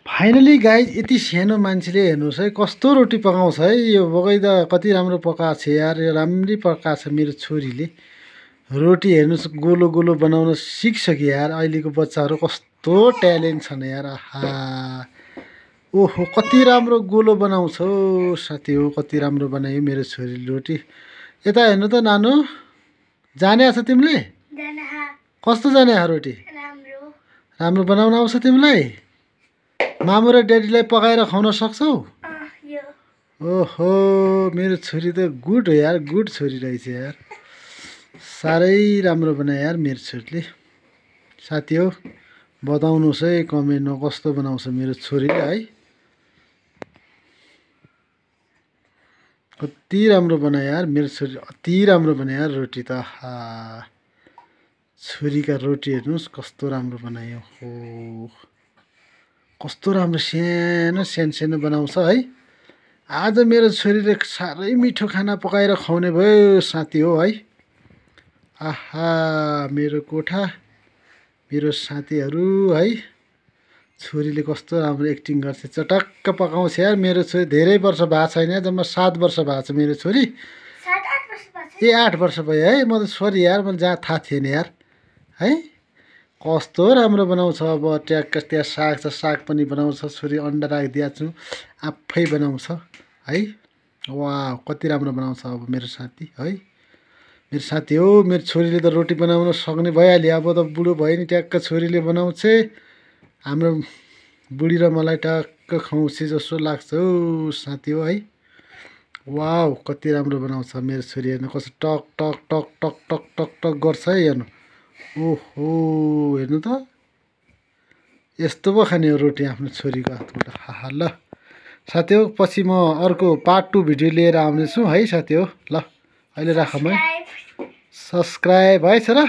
Finally guys यति सानो मान्छेले हेर्नुहोस् है कस्तो रोटी पकाउँछ है। यो बगै त कति राम्रो पकाएको छ यार, यो राम्ररी पकाएको छ मेरो छोरीले। रोटी हेर्नुहोस् गोलो गोलो बनाउन सिक्सक्यो यार। अहिलेको बच्चाहरू कस्तो ट्यालेन्ट छन् यार। आहा ओहो कति राम्रो गोलो बनाउँछ साथी हो, कति राम्रो बनायो मेरो छोरीले रोटी। यता हेर्नु त नानु, जाने आछ तिमीले? कस्तो जाने आ रोटी? राम्रो बनाउन आउँछ तिमीलाई? मामु र ड्याडीलाई पकाएर खुवाउन सक्छौ? ओहो मेरो छोरी त गुड हो यार, गुड छोरी रहेछ यार। साह्रै राम्रो बनायो यार मेरो छोरीले। साथी हो बताउनुहोस् है कमेन्टमा कस्तो बनाउँछ मेरो छोरीले है। कति राम्रो बनायो यार मेरो छोरी, अति राम्रो बनायो यार रोटी त। आहा छोरीका रोटी हेर्नुहोस् कस्तो राम्रो बनायो। हो कस्तो राम्रो सानो सानो बनाउँछ है। आज मेरो छोरीले साह्रै मिठो खाना पकाएर खुवाउने भयो साथी हो है। आहा मेरो कोठा, मेरो साथीहरू है। छोरीले कस्तो राम्रो एक्टिङ गर्छ, चटक्क पकाउँछ यार मेरो छोरी। धेरै वर्ष भएको छैन, जम्मा 7 वर्ष भएको छ मेरो छोरी। 8 वर्ष भयो है। म त सरी यार, मैले जहाँ थाहा थिएन यार है। कस्तो राम्रो बनाउँछ। अब ट्याक्क त्यहाँ साग छ, साग पनि बनाउँछ छोरी। अन्डा राखिदिएको छु, आफै बनाउँछ है। वाह कति राम्रो बनाउँछ अब मेरो साथी है। मेरो साथी हो, मेरो छोरीले त रोटी बनाउन सक्ने भइहाल्यो। अब त बुढो भयो नि, ट्याक्क छोरीले बनाउँछ। हाम्रो बुढी र मलाई टक्क खुवाउँछ जस्तो लाग्छ हौ साथी हो है। वाह कति राम्रो बनाउँछ मेरो छोरी। हेर्नु कस्तो टक टक टक टक टक टक टक गर्छ है हेर्नु। ओहो हेर्नु त, यस्तो पो खाने हो रोटी आफ्नो छोरीको हातबाट। हाहा ल साथी हो, पछि म अर्को पार्ट 2 भिडियो लिएर आउनेछु है साथी हो। ल अहिले राख, म सब्सक्राइब है छोरा।